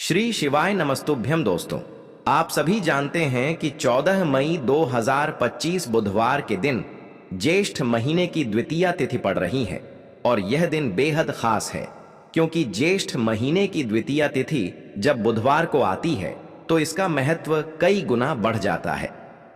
श्री शिवाय नमस्तुभ्यम दोस्तों, आप सभी जानते हैं कि 14 मई 2025 बुधवार के दिन ज्येष्ठ महीने की द्वितीया तिथि पड़ रही है और यह दिन बेहद खास है क्योंकि ज्येष्ठ महीने की द्वितीया तिथि जब बुधवार को आती है तो इसका महत्व कई गुना बढ़ जाता है।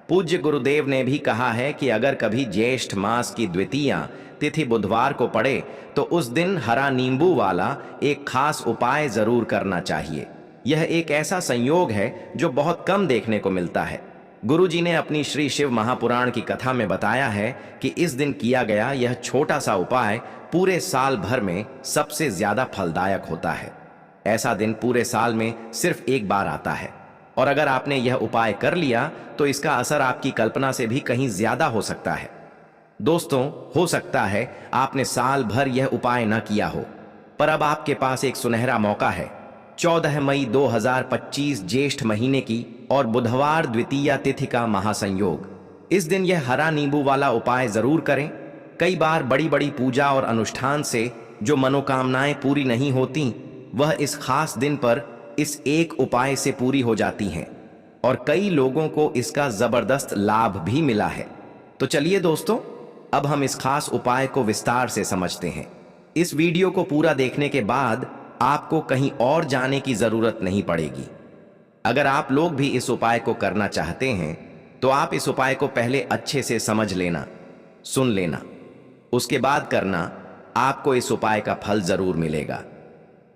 पूज्य गुरुदेव ने भी कहा है कि अगर कभी ज्येष्ठ मास की द्वितीया तिथि बुधवार को पड़े तो उस दिन हरा नींबू वाला एक खास उपाय जरूर करना चाहिए। यह एक ऐसा संयोग है जो बहुत कम देखने को मिलता है। गुरुजी ने अपनी श्री शिव महापुराण की कथा में बताया है कि इस दिन किया गया यह छोटा सा उपाय पूरे साल भर में सबसे ज्यादा फलदायक होता है। ऐसा दिन पूरे साल में सिर्फ एक बार आता है और अगर आपने यह उपाय कर लिया तो इसका असर आपकी कल्पना से भी कहीं ज्यादा हो सकता है। दोस्तों, हो सकता है आपने साल भर यह उपाय न किया हो, पर अब आपके पास एक सुनहरा मौका है। 14 मई 2025 ज्येष्ठ महीने की और बुधवार द्वितीया तिथि का महासंयोग। इस दिन यह हरा नींबू वाला उपाय जरूर करें। कई बार बड़ी बड़ी पूजा और अनुष्ठान से जो मनोकामनाएं पूरी नहीं होती, वह इस खास दिन पर इस एक उपाय से पूरी हो जाती हैं और कई लोगों को इसका जबरदस्त लाभ भी मिला है। तो चलिए दोस्तों, अब हम इस खास उपाय को विस्तार से समझते हैं। इस वीडियो को पूरा देखने के बाद आपको कहीं और जाने की जरूरत नहीं पड़ेगी। अगर आप लोग भी इस उपाय को करना चाहते हैं तो आप इस उपाय को पहले अच्छे से समझ लेना, सुन लेना, उसके बाद करना। आपको इस उपाय का फल जरूर मिलेगा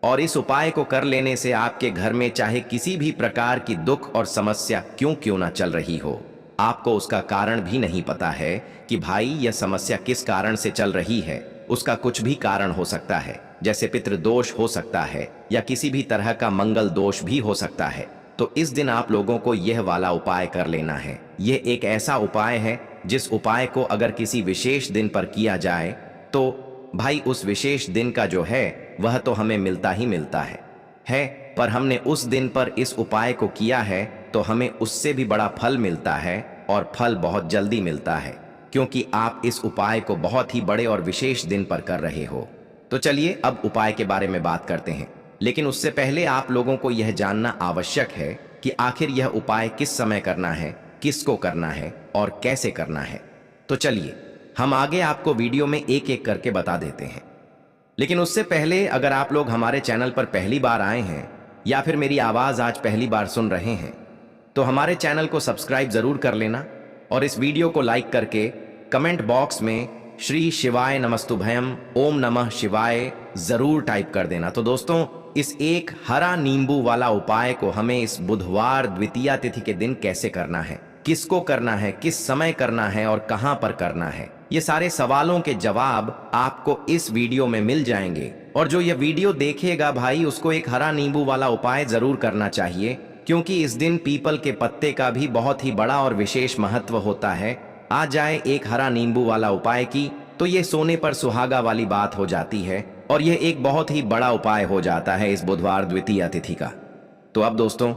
और इस उपाय को कर लेने से आपके घर में चाहे किसी भी प्रकार की दुख और समस्या क्यों ना चल रही हो, आपको उसका कारण भी नहीं पता है कि भाई यह समस्या किस कारण से चल रही है। उसका कुछ भी कारण हो सकता है, जैसे पितृदोष हो सकता है या किसी भी तरह का मंगल दोष भी हो सकता है। तो इस दिन आप लोगों को यह वाला उपाय कर लेना है। यह एक ऐसा उपाय है जिस उपाय को अगर किसी विशेष दिन पर किया जाए तो भाई उस विशेष दिन का जो है वह तो हमें मिलता ही मिलता है। पर हमने उस दिन पर इस उपाय को किया है तो हमें उससे भी बड़ा फल मिलता है और फल बहुत जल्दी मिलता है क्योंकि आप इस उपाय को बहुत ही बड़े और विशेष दिन पर कर रहे हो। तो चलिए अब उपाय के बारे में बात करते हैं, लेकिन उससे पहले आप लोगों को यह जानना आवश्यक है कि आखिर यह उपाय किस समय करना है, किसको करना है और कैसे करना है। तो चलिए हम आगे आपको वीडियो में एक एक करके बता देते हैं। लेकिन उससे पहले अगर आप लोग हमारे चैनल पर पहली बार आए हैं या फिर मेरी आवाज आज पहली बार सुन रहे हैं तो हमारे चैनल को सब्सक्राइब जरूर कर लेना और इस वीडियो को लाइक करके कमेंट बॉक्स में श्री शिवाय नमस्तुभयम ओम नमः शिवाय जरूर टाइप कर देना। तो दोस्तों, इस एक हरा नींबू वाला उपाय को हमें इस बुधवार द्वितीया तिथि के दिन कैसे करना है, किसको करना है, किस समय करना है और कहां पर करना है, ये सारे सवालों के जवाब आपको इस वीडियो में मिल जाएंगे। और जो ये वीडियो देखेगा भाई, उसको एक हरा नींबू वाला उपाय जरूर करना चाहिए क्योंकि इस दिन पीपल के पत्ते का भी बहुत ही बड़ा और विशेष महत्व होता है। आ जाए एक हरा नींबू वाला उपाय की तो ये सोने पर सुहागा वाली बात हो जाती है और यह एक बहुत ही बड़ा उपाय हो जाता है इस बुधवार द्वितीया तिथि का। तो अब दोस्तों,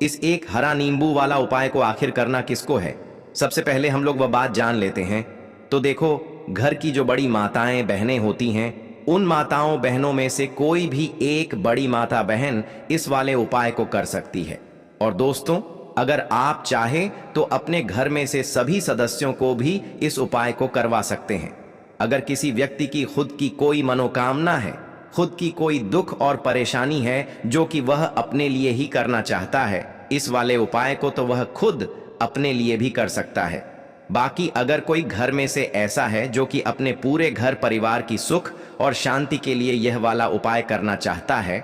इस एक हरा नींबू वाला उपाय को आखिर करना किसको है, सबसे पहले हम लोग वह बात जान लेते हैं। तो देखो, घर की जो बड़ी माताएं बहनें होती हैं, उन माताओं बहनों में से कोई भी एक बड़ी माता बहन इस वाले उपाय को कर सकती है। और दोस्तों, अगर आप चाहे तो अपने घर में से सभी सदस्यों को भी इस उपाय को करवा सकते हैं। अगर किसी व्यक्ति की खुद की कोई मनोकामना है, खुद की कोई दुख और परेशानी है जो कि वह अपने लिए ही करना चाहता है, इस वाले उपाय को तो वह खुद अपने लिए भी कर सकता है। बाकी अगर कोई घर में से ऐसा है जो कि अपने पूरे घर परिवार की सुख और शांति के लिए यह वाला उपाय करना चाहता है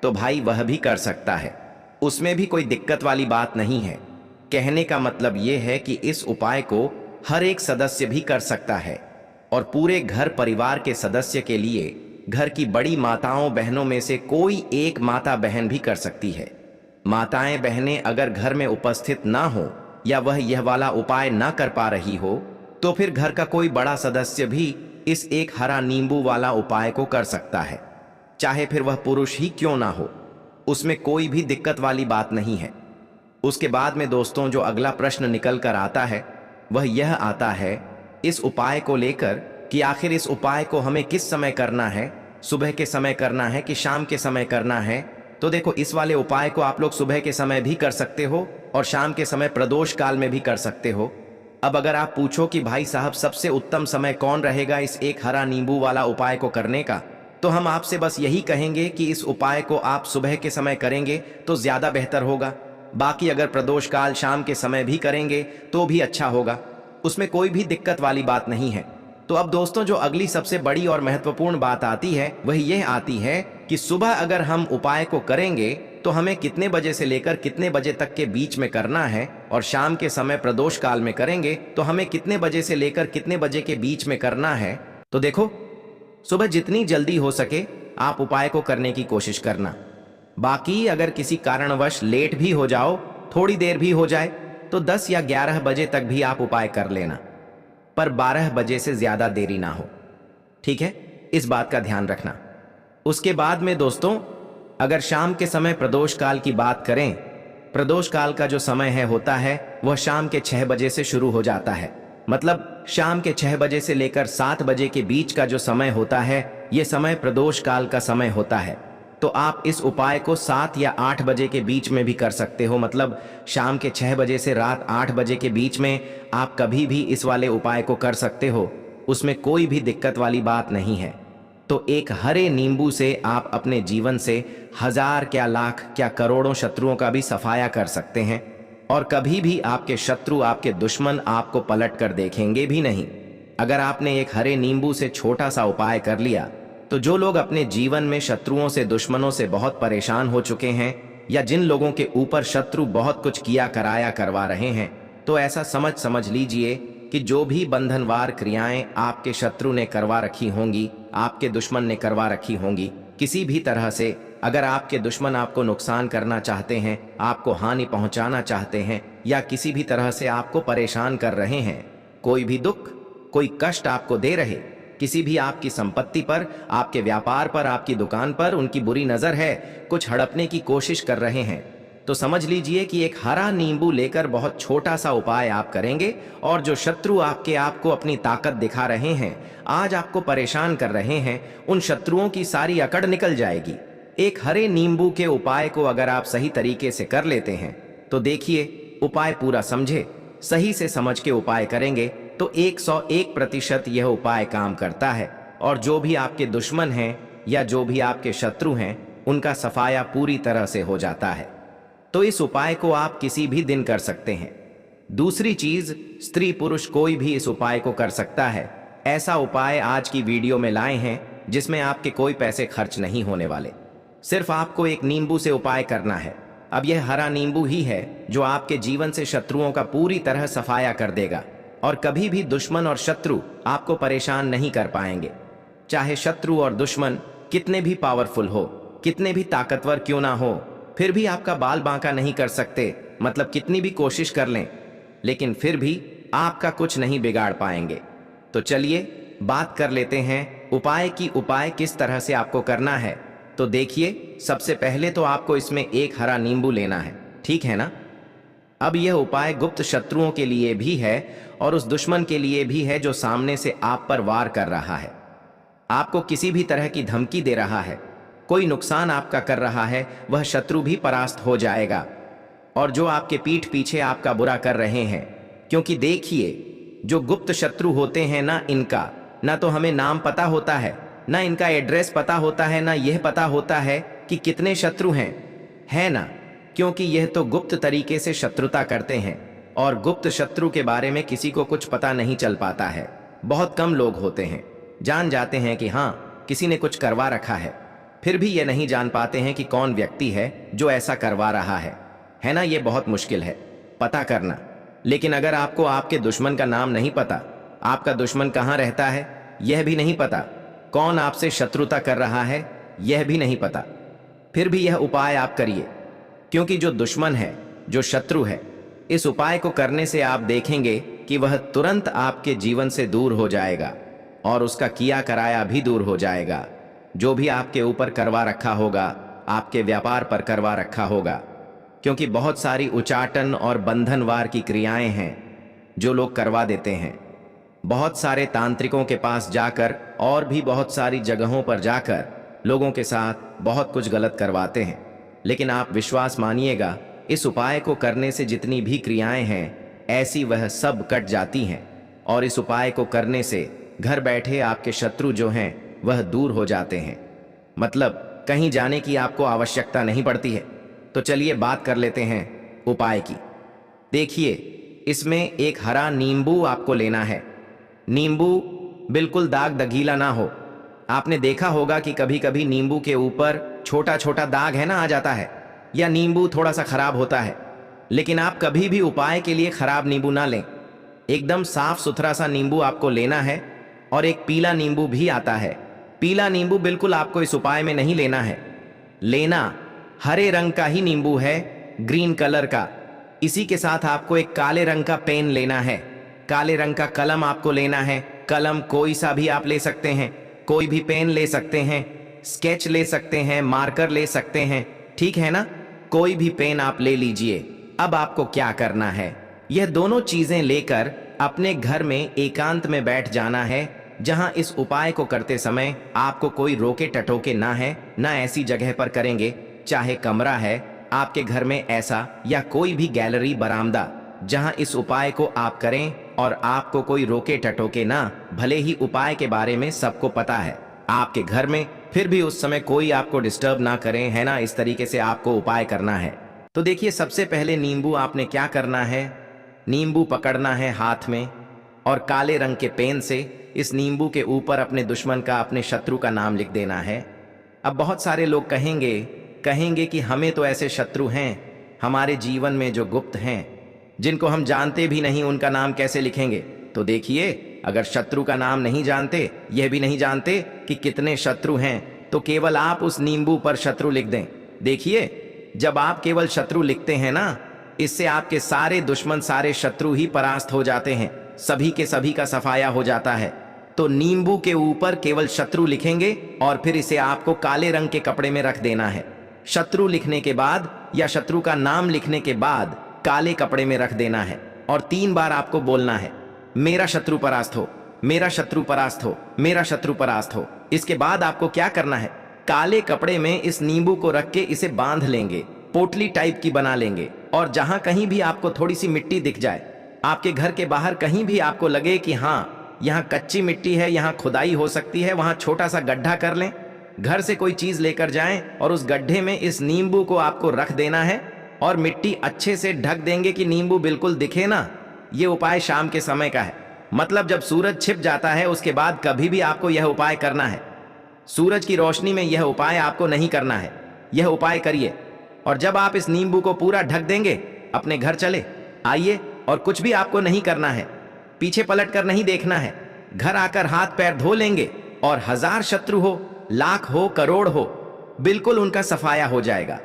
तो भाई वह भी कर सकता है, उसमें भी कोई दिक्कत वाली बात नहीं है। कहने का मतलब यह है कि इस उपाय को हर एक सदस्य भी कर सकता है और पूरे घर परिवार के सदस्य के लिए घर की बड़ी माताओं बहनों में से कोई एक माता बहन भी कर सकती है। माताएं बहनें अगर घर में उपस्थित ना हो या वह यह वाला उपाय ना कर पा रही हो तो फिर घर का कोई बड़ा सदस्य भी इस एक हरा नींबू वाला उपाय को कर सकता है, चाहे फिर वह पुरुष ही क्यों ना हो, उसमें कोई भी दिक्कत वाली बात नहीं है। उसके बाद में दोस्तों, जो अगला प्रश्न निकल कर आता है वह यह आता है इस उपाय को लेकर कि आखिर इस उपाय को हमें किस समय करना है, सुबह के समय करना है कि शाम के समय करना है तो देखो, इस वाले उपाय को आप लोग सुबह के समय भी कर सकते हो और शाम के समय प्रदोष काल में भी कर सकते हो। अब अगर आप पूछो कि भाई साहब सबसे उत्तम समय कौन रहेगा इस एक हरा नींबू वाला उपाय को करने का, तो हम आपसे बस यही कहेंगे कि इस उपाय को आप सुबह के समय करेंगे तो ज्यादा बेहतर होगा। बाकी अगर प्रदोष काल शाम के समय भी करेंगे तो भी अच्छा होगा, उसमें कोई भी दिक्कत वाली बात नहीं है। तो अब दोस्तों, जो अगली सबसे बड़ी और महत्वपूर्ण बात आती है वही यह आती है कि सुबह अगर हम उपाय को करेंगे तो हमें कितने बजे से लेकर कितने बजे तक के बीच में करना है, और शाम के समय प्रदोष काल में करेंगे तो हमें कितने बजे से लेकर कितने बजे के बीच में करना है। तो देखो, सुबह जितनी जल्दी हो सके आप उपाय को करने की कोशिश करना। बाकी अगर किसी कारणवश लेट भी हो जाओ, थोड़ी देर भी हो जाए, तो 10 या 11 बजे तक भी आप उपाय कर लेना, पर 12 बजे से ज्यादा देरी ना हो। ठीक है, इस बात का ध्यान रखना। उसके बाद में दोस्तों, अगर शाम के समय प्रदोष काल की बात करें, प्रदोष काल का जो समय है होता है वह शाम के 6 बजे से शुरू हो जाता है। मतलब शाम के 6 बजे से लेकर 7 बजे के बीच का जो समय होता है, यह समय प्रदोष काल का समय होता है। तो आप इस उपाय को 7 या 8 बजे के बीच में भी कर सकते हो। मतलब शाम के 6 बजे से रात 8 बजे के बीच में आप कभी भी इस वाले उपाय को कर सकते हो, उसमें कोई भी दिक्कत वाली बात नहीं है। तो एक हरे नींबू से आप अपने जीवन से 1000 क्या लाख क्या करोड़ों शत्रुओं का भी सफाया कर सकते हैं, और कभी भी आपके शत्रु, आपके दुश्मन आपको पलट कर देखेंगे भी नहीं। अगर आपने एक हरे नींबू से छोटा सा उपाय कर लिया, तो जो लोग अपने जीवन में शत्रुओं से, दुश्मनों से बहुत परेशान हो चुके हैं, या जिन लोगों के ऊपर शत्रु बहुत कुछ किया कराया करवा रहे हैं, तो ऐसा समझ लीजिए कि जो भी बंधनवार क्रियाएं आपके शत्रु ने करवा रखी होंगी, आपके दुश्मन ने करवा रखी होंगी, किसी भी तरह से अगर आपके दुश्मन आपको नुकसान करना चाहते हैं, आपको हानि पहुंचाना चाहते हैं, या किसी भी तरह से आपको परेशान कर रहे हैं, कोई भी दुख, कोई कष्ट आपको दे रहे, किसी भी आपकी संपत्ति पर, आपके व्यापार पर, आपकी दुकान पर उनकी बुरी नजर है, कुछ हड़पने की कोशिश कर रहे हैं, तो समझ लीजिए कि एक हरा नींबू लेकर बहुत छोटा सा उपाय आप करेंगे, और जो शत्रु आपको अपनी ताकत दिखा रहे हैं, आज आपको परेशान कर रहे हैं, उन शत्रुओं की सारी अकड़ निकल जाएगी। एक हरे नींबू के उपाय को अगर आप सही तरीके से कर लेते हैं, तो देखिए, उपाय पूरा समझे, सही से समझ के उपाय करेंगे तो 101% यह उपाय काम करता है, और जो भी आपके दुश्मन हैं या जो भी आपके शत्रु हैं, उनका सफाया पूरी तरह से हो जाता है। तो इस उपाय को आप किसी भी दिन कर सकते हैं। दूसरी चीज, स्त्री पुरुष कोई भी इस उपाय को कर सकता है। ऐसा उपाय आज की वीडियो में लाए हैं जिसमें आपके कोई पैसे खर्च नहीं होने वाले, सिर्फ आपको एक नींबू से उपाय करना है। अब यह हरा नींबू ही है जो आपके जीवन से शत्रुओं का पूरी तरह सफाया कर देगा, और कभी भी दुश्मन और शत्रु आपको परेशान नहीं कर पाएंगे। चाहे शत्रु और दुश्मन कितने भी पावरफुल हो, कितने भी ताकतवर क्यों ना हो, फिर भी आपका बाल बांका नहीं कर सकते। मतलब कितनी भी कोशिश कर लें, लेकिन फिर भी आपका कुछ नहीं बिगाड़ पाएंगे। तो चलिए बात कर लेते हैं उपाय किस तरह से आपको करना है। तो देखिए, सबसे पहले तो आपको इसमें एक हरा नींबू लेना है, ठीक है ना। अब यह उपाय गुप्त शत्रुओं के लिए भी है और उस दुश्मन के लिए भी है जो सामने से आप पर वार कर रहा है, आपको किसी भी तरह की धमकी दे रहा है, कोई नुकसान आपका कर रहा है, वह शत्रु भी परास्त हो जाएगा। और जो आपके पीठ पीछे आपका बुरा कर रहे हैं, क्योंकि देखिए, जो गुप्त शत्रु होते हैं ना, इनका ना तो हमें नाम पता होता है, ना इनका एड्रेस पता होता है, ना यह पता होता है कि कितने शत्रु हैं, है ना। क्योंकि यह तो गुप्त तरीके से शत्रुता करते हैं, और गुप्त शत्रु के बारे में किसी को कुछ पता नहीं चल पाता है। बहुत कम लोग होते हैं, जान जाते हैं कि हाँ, किसी ने कुछ करवा रखा है, फिर भी ये नहीं जान पाते हैं कि कौन व्यक्ति है जो ऐसा करवा रहा है ना। ये बहुत मुश्किल है पता करना। लेकिन अगर आपको आपके दुश्मन का नाम नहीं पता, आपका दुश्मन कहाँ रहता है यह भी नहीं पता, कौन आपसे शत्रुता कर रहा है यह भी नहीं पता, फिर भी यह उपाय आप करिए। क्योंकि जो दुश्मन है, जो शत्रु है, इस उपाय को करने से आप देखेंगे कि वह तुरंत आपके जीवन से दूर हो जाएगा, और उसका किया कराया भी दूर हो जाएगा। जो भी आपके ऊपर करवा रखा होगा, आपके व्यापार पर करवा रखा होगा। क्योंकि बहुत सारी उचाटन और बंधनवार की क्रियाएं हैं जो लोग करवा देते हैं। बहुत सारे तांत्रिकों के पास जाकर और भी बहुत सारी जगहों पर जाकर लोगों के साथ बहुत कुछ गलत करवाते हैं। लेकिन आप विश्वास मानिएगा, इस उपाय को करने से जितनी भी क्रियाएं हैं ऐसी वह सब कट जाती हैं। और इस उपाय को करने से घर बैठे आपके शत्रु जो हैं वह दूर हो जाते हैं। मतलब कहीं जाने की आपको आवश्यकता नहीं पड़ती है। तो चलिए बात कर लेते हैं उपाय की। देखिए, इसमें एक हरा नींबू आपको लेना है। नींबू बिल्कुल दाग दगीला ना हो। आपने देखा होगा कि कभी कभी नींबू के ऊपर छोटा छोटा दाग है ना आ जाता है, या नींबू थोड़ा सा खराब होता है। लेकिन आप कभी भी उपाय के लिए खराब नींबू ना लें। एकदम साफ सुथरा सा नींबू आपको लेना है। और एक पीला नींबू भी आता है। पीला नींबू बिल्कुल आपको इस उपाय में नहीं लेना है। लेना हरे रंग का ही नींबू है, ग्रीन कलर का। इसी के साथ आपको एक काले रंग का पेन लेना है। काले रंग का कलम आपको लेना है। कलम कोई सा भी आप ले सकते हैं, कोई भी पेन ले सकते हैं, स्केच ले सकते हैं, मार्कर ले सकते हैं, ठीक है ना। कोई भी पेन आप ले लीजिए। अब आपको क्या करना है, यह दोनों चीजें लेकर अपने घर में एकांत में बैठ जाना है, जहां इस उपाय को करते समय आपको कोई रोके टटोके ना है, ना ऐसी जगह पर करेंगे। चाहे कमरा है आपके घर में ऐसा, या कोई भी गैलरी बरामदा, जहां इस उपाय को आप करें और आपको कोई रोके टटोके ना। भले ही उपाय के बारे में सबको पता है आपके घर में, फिर भी उस समय कोई आपको डिस्टर्ब ना करें, है ना। इस तरीके से आपको उपाय करना है। तो देखिए, सबसे पहले नींबू आपने क्या करना है, नींबू पकड़ना है हाथ में और काले रंग के पेन से इस नींबू के ऊपर अपने दुश्मन का, अपने शत्रु का नाम लिख देना है। अब बहुत सारे लोग कहेंगे कि हमें तो ऐसे शत्रु हैं हमारे जीवन में जो गुप्त हैं, जिनको हम जानते भी नहीं, उनका नाम कैसे लिखेंगे। तो देखिए, अगर शत्रु का नाम नहीं जानते, यह भी नहीं जानते कि कितने शत्रु हैं, तो केवल आप उस नींबू पर शत्रु लिख दें। देखिए, जब आप केवल शत्रु लिखते हैं ना, इससे आपके सारे दुश्मन, सारे शत्रु ही परास्त हो जाते हैं, सभी के सभी का सफाया हो जाता है। तो नींबू के ऊपर केवल शत्रु लिखेंगे और फिर इसे आपको काले रंग के कपड़े में रख देना है। शत्रु लिखने के बाद या शत्रु का नाम लिखने के बाद काले कपड़े में रख देना है और 3 बार आपको बोलना है, मेरा शत्रु परास्त हो, मेरा शत्रु परास्त हो, मेरा शत्रु परास्त हो। इसके बाद आपको क्या करना है, काले कपड़े में इस नींबू को रख के इसे बांध लेंगे, पोटली टाइप की बना लेंगे। और जहां कहीं भी आपको थोड़ी सी मिट्टी दिख जाए, आपके घर के बाहर कहीं भी आपको लगे कि हाँ यहाँ कच्ची मिट्टी है, यहाँ खुदाई हो सकती है, वहां छोटा सा गड्ढा कर लें। घर से कोई चीज लेकर जाएं और उस गड्ढे में इस नींबू को आपको रख देना है और मिट्टी अच्छे से ढक देंगे कि नींबू बिल्कुल दिखे ना। ये उपाय शाम के समय का है, मतलब जब सूरज छिप जाता है उसके बाद कभी भी आपको यह उपाय करना है। सूरज की रोशनी में यह उपाय आपको नहीं करना है। यह उपाय करिए और जब आप इस नींबू को पूरा ढक देंगे, अपने घर चले आइए और कुछ भी आपको नहीं करना है, पीछे पलट कर नहीं देखना है। घर आकर हाथ पैर धो लेंगे और 1000 शत्रु हो, लाख हो, करोड़ हो, बिल्कुल उनका सफाया हो जाएगा।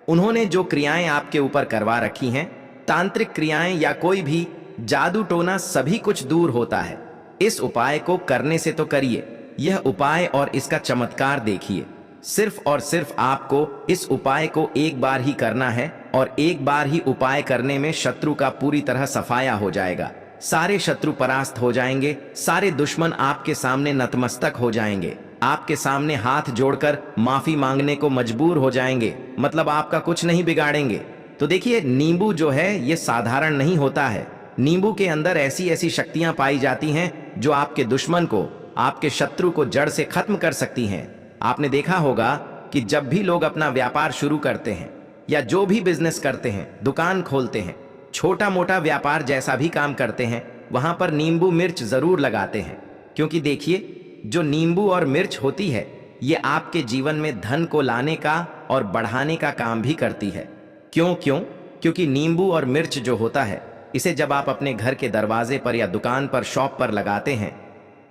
उन्होंने जो क्रियाएं आपके ऊपर करवा रखी हैं, तांत्रिक क्रियाएं या कोई भी जादू टोना, सभी कुछ दूर होता है। इस उपाय को करने से तो करिए यह उपाय और इसका चमत्कार देखिए। सिर्फ और सिर्फ आपको इस उपाय को एक बार ही करना है और एक बार ही उपाय करने में शत्रु का पूरी तरह सफाया हो जाएगा। सारे शत्रु परास्त हो जाएंगे, सारे दुश्मन आपके सामने नतमस्तक हो जाएंगे, आपके सामने हाथ जोड़कर माफी मांगने को मजबूर हो जाएंगे, मतलब आपका कुछ नहीं बिगाड़ेंगे। तो देखिए, नींबू जो है ये साधारण नहीं होता है। नींबू के अंदर ऐसी ऐसी शक्तियां पाई जाती हैं जो आपके दुश्मन को, आपके शत्रु को जड़ से खत्म कर सकती हैं। आपने देखा होगा कि जब भी लोग अपना व्यापार शुरू करते हैं या जो भी बिजनेस करते हैं, दुकान खोलते हैं, छोटा मोटा व्यापार जैसा भी काम करते हैं, वहां पर नींबू मिर्च जरूर लगाते हैं। क्योंकि देखिए, जो नींबू और मिर्च होती है ये आपके जीवन में धन को लाने का और बढ़ाने का काम भी करती है। क्योंकि नींबू और मिर्च जो होता है, इसे जब आप अपने घर के दरवाजे पर या दुकान पर, शॉप पर लगाते हैं,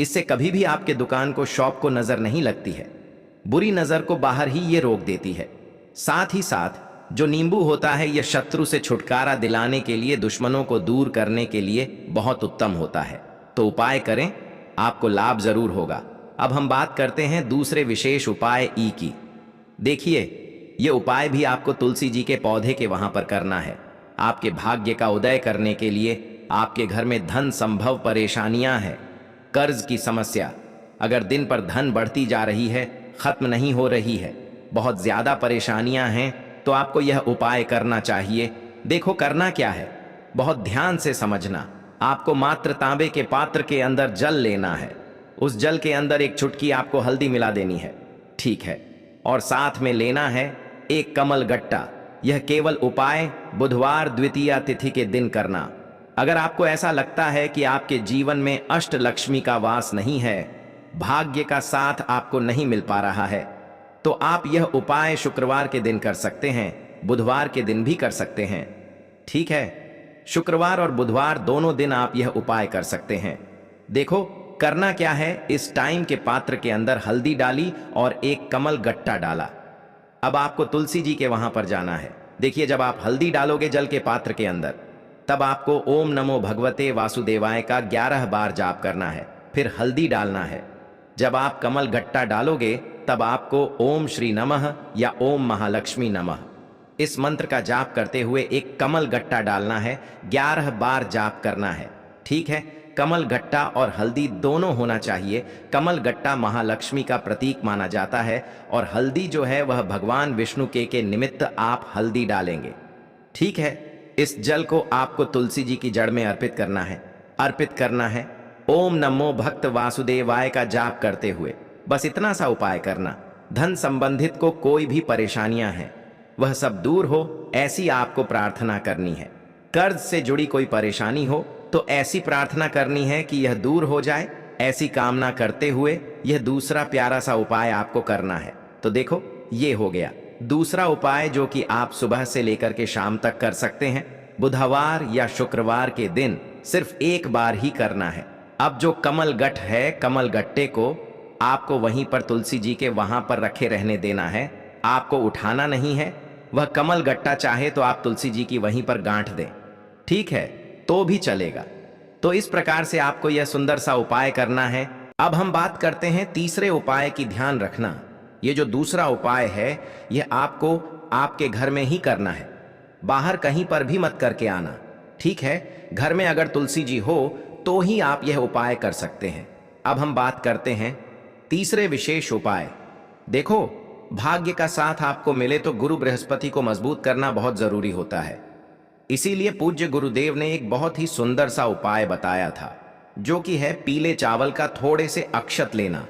इससे कभी भी आपके दुकान को, शॉप को नजर नहीं लगती है। बुरी नजर को बाहर ही ये रोक देती है। साथ ही साथ जो नींबू होता है यह शत्रु से छुटकारा दिलाने के लिए, दुश्मनों को दूर करने के लिए बहुत उत्तम होता है। तो उपाय करें, आपको लाभ जरूर होगा। अब हम बात करते हैं दूसरे विशेष उपाय ई की। देखिए, ये उपाय भी आपको तुलसी जी के पौधे के वहां पर करना है। आपके भाग्य का उदय करने के लिए, आपके घर में धन संभव परेशानियां हैं, कर्ज की समस्या, अगर दिन पर धन बढ़ती जा रही है, खत्म नहीं हो रही है, बहुत ज्यादा परेशानियां हैं, तो आपको यह उपाय करना चाहिए। देखो करना क्या है, बहुत ध्यान से समझना। आपको मात्र तांबे के पात्र के अंदर जल लेना है। उस जल के अंदर एक चुटकी आपको हल्दी मिला देनी है, ठीक है। और साथ में लेना है एक कमल गट्टा। यह केवल उपाय बुधवार द्वितीया तिथि के दिन करना। अगर आपको ऐसा लगता है कि आपके जीवन में अष्ट लक्ष्मी का वास नहीं है, भाग्य का साथ आपको नहीं मिल पा रहा है, तो आप यह उपाय शुक्रवार के दिन कर सकते हैं, बुधवार के दिन भी कर सकते हैं, ठीक है। शुक्रवार और बुधवार दोनों दिन आप यह उपाय कर सकते हैं। देखो करना क्या है, इस टाइम के पात्र के अंदर हल्दी डाली और एक कमल गट्टा डाला। अब आपको तुलसी जी के वहां पर जाना है। देखिए जब आप हल्दी डालोगे जल के पात्र के अंदर, तब आपको ओम नमो भगवते वासुदेवाय का 11 बार जाप करना है, फिर हल्दी डालना है। जब आप कमल गट्टा डालोगे तब आपको ओम श्री नमः या ओम महालक्ष्मी नमः इस मंत्र का जाप करते हुए एक कमल गट्टा डालना है, 11 बार जाप करना है, ठीक है। कमल गट्टा और हल्दी दोनों होना चाहिए। कमल गट्टा महालक्ष्मी का प्रतीक माना जाता है और हल्दी जो है वह भगवान विष्णु के निमित्त आप हल्दी डालेंगे, ठीक है। इस जल को आपको तुलसी जी की जड़ में अर्पित करना है ओम नमो भक्त वासुदेवाय का जाप करते हुए। बस इतना सा उपाय करना। धन संबंधित को कोई भी परेशानियां हैं वह सब दूर हो, ऐसी आपको प्रार्थना करनी है। कर्ज से जुड़ी कोई परेशानी हो तो ऐसी प्रार्थना करनी है कि यह दूर हो जाए। ऐसी कामना करते हुए यह दूसरा प्यारा सा उपाय आपको करना है। तो देखो ये हो गया दूसरा उपाय, जो कि आप सुबह से लेकर के शाम तक कर सकते हैं। बुधवार या शुक्रवार के दिन सिर्फ एक बार ही करना है। अब जो कमल गट्ट है, कमल गट्टे को आपको वहीं पर तुलसी जी के वहां पर रखे रहने देना है, आपको उठाना नहीं है। वह कमल गट्टा चाहे तो आप तुलसी जी की वहीं पर गांठ दें, ठीक है, तो भी चलेगा। तो इस प्रकार से आपको यह सुंदर सा उपाय करना है। अब हम बात करते हैं तीसरे उपाय की। ध्यान रखना, ये जो दूसरा उपाय है यह आपको आपके घर में ही करना है, बाहर कहीं पर भी मत करके आना, ठीक है। घर में अगर तुलसी जी हो तो ही आप यह उपाय कर सकते हैं। अब हम बात करते हैं तीसरे विशेष उपाय। देखो भाग्य का साथ आपको मिले तो गुरु बृहस्पति को मजबूत करना बहुत जरूरी होता है। इसीलिए पूज्य गुरुदेव ने एक बहुत ही सुंदर सा उपाय बताया था, जो कि है पीले चावल का थोड़े से अक्षत लेना।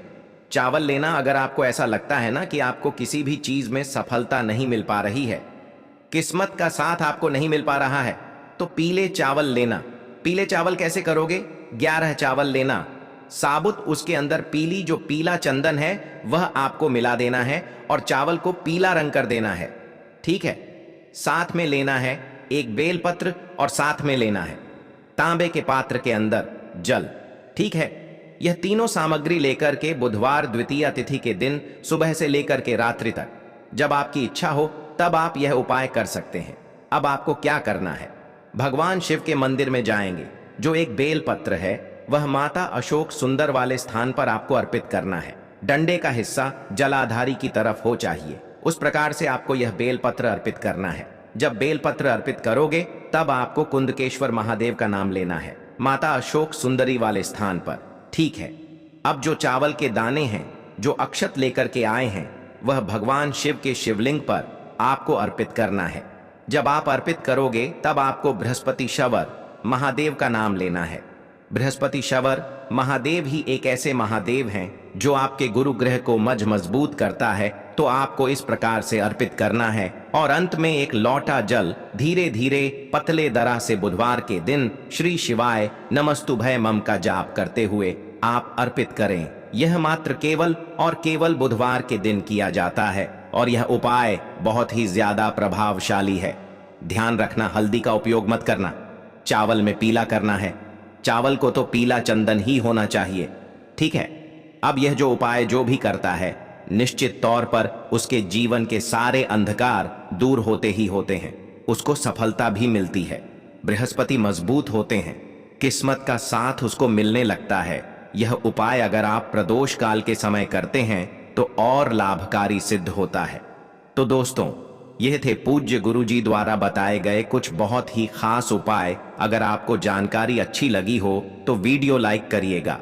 चावल लेना, अगर आपको ऐसा लगता है ना कि आपको किसी भी चीज में सफलता नहीं मिल पा रही है, किस्मत का साथ आपको नहीं मिल पा रहा है, तो पीले चावल लेना। पीले चावल कैसे करोगे? 11 चावल लेना, साबुत उसके अंदर पीली जो पीला चंदन है वह आपको मिला देना है और चावल को पीला रंग कर देना है, ठीक है। साथ में लेना है एक बेलपत्र और साथ में लेना है तांबे के पात्र के अंदर जल, ठीक है। यह तीनों सामग्री लेकर के बुधवार द्वितीया तिथि के दिन सुबह से लेकर के रात्रि तक, जब आपकी इच्छा हो तब आप यह उपाय कर सकते हैं। अब आपको क्या करना है? भगवान शिव के मंदिर में जाएंगे, जो एक बेल पत्र है वह माता अशोक सुंदर वाले स्थान पर आपको अर्पित करना है। डंडे का हिस्सा जलाधारी की तरफ हो चाहिए, उस प्रकार से आपको यह बेल पत्र अर्पित करना है। जब बेल पत्र अर्पित करोगे तब आपको कुंदकेश्वर महादेव का नाम लेना है, माता अशोक सुंदरी वाले स्थान पर, ठीक है। अब जो चावल के दाने हैं जो अक्षत लेकर के आए हैं वह भगवान शिव के शिवलिंग पर आपको अर्पित करना है। जब आप अर्पित करोगे तब आपको बृहस्पति शवर महादेव का नाम लेना है। बृहस्पति शवर महादेव ही एक ऐसे महादेव हैं जो आपके गुरु ग्रह को मजबूत करता है, तो आपको इस प्रकार से अर्पित करना है। और अंत में एक लौटा जल धीरे धीरे पतले दरा से बुधवार के दिन श्री शिवाय नमस्तुभय मम का जाप करते हुए आप अर्पित करें। यह मात्र केवल और केवल बुधवार के दिन किया जाता है और यह उपाय बहुत ही ज्यादा प्रभावशाली है। ध्यान रखना, हल्दी का उपयोग मत करना, चावल में पीला करना है। चावल को तो पीला चंदन ही होना चाहिए, ठीक है। अब यह जो उपाय जो भी करता है, निश्चित तौर पर उसके जीवन के सारे अंधकार दूर होते ही होते हैं, उसको सफलता भी मिलती है। बृहस्पति मजबूत होते हैं, किस्मत का साथ उसको मिलने लगता है। यह उपाय अगर आप प्रदोष काल के समय करते हैं तो और लाभकारी सिद्ध होता है। तो दोस्तों, यह थे पूज्य गुरु जी द्वारा बताए गए कुछ बहुत ही खास उपाय। अगर आपको जानकारी अच्छी लगी हो तो वीडियो लाइक करिएगा।